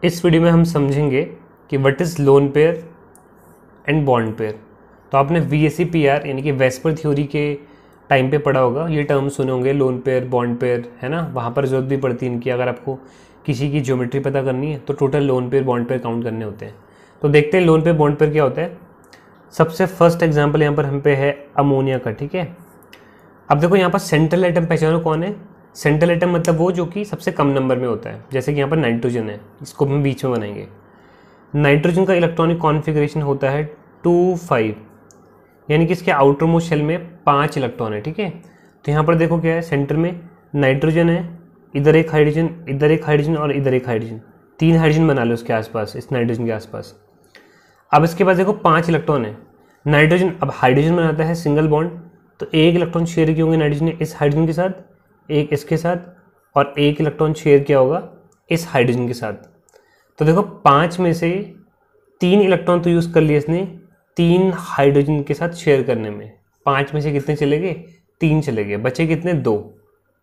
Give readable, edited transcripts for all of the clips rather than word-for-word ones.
इस वीडियो में हम समझेंगे कि what is lone pair and bond pair. तो आपने VSEPR यानी कि वेस्पर थ्योरी के टाइम पे पढ़ा होगा, ये टर्म सुने होंगे, लोन पेयर, बॉन्ड पेयर, है ना। वहाँ पर जरूरत भी पड़ती है इनकी, अगर आपको किसी की ज्योमेट्री पता करनी है तो total lone pair bond pair count करने होते हैं। तो देखते हैं लोन पेयर बॉन्ड पेयर क्या होता है। सबसे फर्स्ट एग्जाम्पल यहाँ पर हम पे है अमोनिया का, ठीक है। अब देखो यहाँ पर सेंट्रल एटम पहचानो कौन है। सेंट्रल एटम मतलब वो जो कि सबसे कम नंबर में होता है। जैसे कि यहाँ पर नाइट्रोजन है, इसको हम बीच में बनाएंगे। नाइट्रोजन का इलेक्ट्रॉनिक कॉन्फ़िगरेशन होता है 2-5, यानी कि इसके आउटर मोस्ट शेल में 5 इलेक्ट्रॉन है, ठीक है। तो यहाँ पर देखो क्या है, सेंटर में नाइट्रोजन है, इधर एक हाइड्रोजन, इधर एक हाइड्रोजन और इधर एक हाइड्रोजन, 3 हाइड्रोजन बना लो उसके आसपास, इस नाइट्रोजन के आसपास। अब इसके पास देखो 5 इलेक्ट्रॉन है। नाइट्रोजन अब हाइड्रोजन बनाता है सिंगल बॉन्ड, तो एक इलेक्ट्रॉन शेयर किए होंगे नाइट्रोजन ने इस हाइड्रोजन के साथ, एक इसके साथ, और एक इलेक्ट्रॉन शेयर किया होगा इस हाइड्रोजन के साथ। तो देखो 5 में से 3 इलेक्ट्रॉन तो यूज़ कर लिए इसने 3 हाइड्रोजन के साथ शेयर करने में। 5 में से कितने चले गए? 3 चले गए, बचे कितने? 2।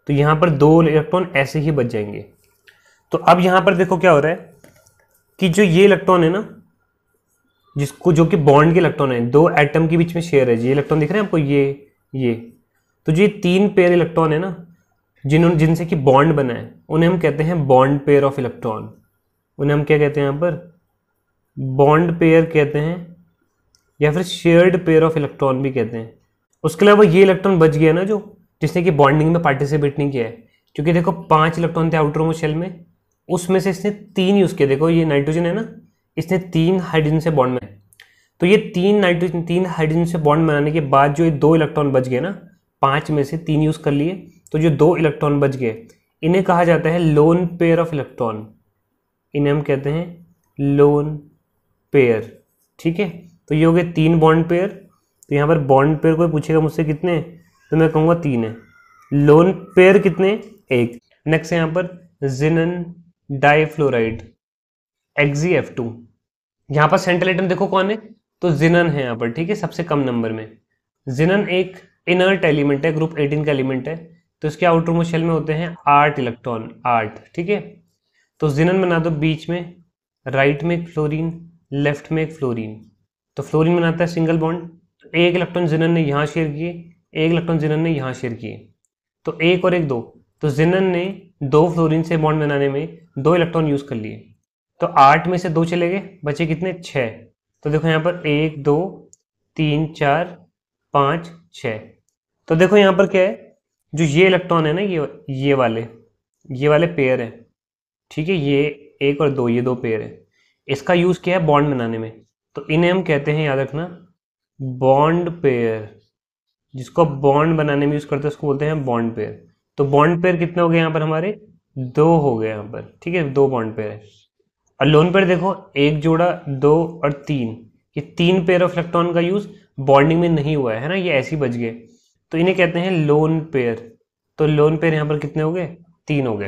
तो यहाँ पर 2 इलेक्ट्रॉन ऐसे ही बच जाएंगे। तो अब यहाँ पर देखो क्या हो रहा है कि जो ये इलेक्ट्रॉन है ना, जिसको जो कि बॉन्ड के इलेक्ट्रॉन है, 2 एटम के बीच में शेयर है, ये इलेक्ट्रॉन दिख रहे हैं आपको, ये तो जो 3 पेयर इलेक्ट्रॉन है ना, जिनसे कि बॉन्ड बना है, उन्हें हम कहते हैं बॉन्ड पेयर ऑफ इलेक्ट्रॉन। उन्हें हम क्या कहते हैं यहाँ पर? बॉन्ड पेयर कहते हैं, या फिर शेयर्ड पेयर ऑफ इलेक्ट्रॉन भी कहते हैं। उसके अलावा ये इलेक्ट्रॉन बच गया ना, जो जिसने कि बॉन्डिंग में पार्टिसिपेट नहीं किया है, क्योंकि देखो 5 इलेक्ट्रॉन थे आउटर मोस्ट शेल में, उसमें से इसने 3 यूज़ किए। देखो ये नाइट्रोजन है ना, इसने 3 हाइड्रोजन से बॉन्ड बनाए। तो ये 3 हाइड्रोजन से बॉन्ड बनाने के बाद जो ये 2 इलेक्ट्रॉन बच गए ना, 5 में से 3 यूज़ कर लिए, तो जो 2 इलेक्ट्रॉन बच गए, इन्हें कहा जाता है लोन पेयर ऑफ इलेक्ट्रॉन। इन्हें हम कहते हैं लोन पेयर, ठीक है। तो ये हो गए 3 बॉन्ड पेयर। तो यहाँ पर बॉन्ड पेयर कोई पूछेगा मुझसे कितने, तो मैं कहूँगा 3 है। लोन पेयर कितने? 1। नेक्स्ट है यहाँ पर जिनन डाइफ्लोराइड, XeF2। यहाँ पर सेंट्रल एटम देखो कौन है, तो जिनन है यहाँ पर, ठीक है, सबसे कम नंबर में। जिनन एक इनर्ट एलिमेंट है, ग्रुप 18 का एलिमेंट है। तो इसके आउटर मोस्ट शेल में होते हैं 8 इलेक्ट्रॉन, 8, ठीक है। तो जिनन बना दो बीच में, राइट में एक फ्लोरीन, लेफ्ट में एक फ्लोरीन। तो फ्लोरीन बनाता है सिंगल बॉन्ड, तो एक इलेक्ट्रॉन जिनन ने यहाँ शेयर किए, एक इलेक्ट्रॉन जिनन ने यहाँ शेयर किए, तो 1 और 1 2। तो जिनन ने 2 फ्लोरीन से बॉन्ड बनाने में 2 इलेक्ट्रॉन यूज कर लिए। तो 8 में से 2 चले गए, बचे कितने? 6। तो देखो यहाँ पर 1 2 3 4 5 6। तो देखो यहाँ पर क्या है, जो ये इलेक्ट्रॉन है ना, ये वाले पेयर है, ठीक है। ये 1 और 2, ये 2 पेयर है। इसका यूज किया है बॉन्ड बनाने में, तो इन्हें हम कहते हैं, याद रखना, बॉन्ड पेयर। जिसको बॉन्ड बनाने में यूज करते हैं उसको बोलते हैं बॉन्ड पेयर। तो बॉन्ड पेयर कितने हो गए यहाँ पर हमारे? 2 हो गए यहाँ पर, ठीक है, 2 बॉन्ड पेयर है। और लोन पेयर देखो, 1 जोड़ा, 2 और 3, ये 3 पेयर ऑफ इलेक्ट्रॉन का यूज बॉन्डिंग में नहीं हुआ है ना, ये ऐसे ही बच गए, तो इन्हें कहते हैं लोन पेयर। तो लोन पेयर यहाँ पर कितने हो गए? 3 हो गए।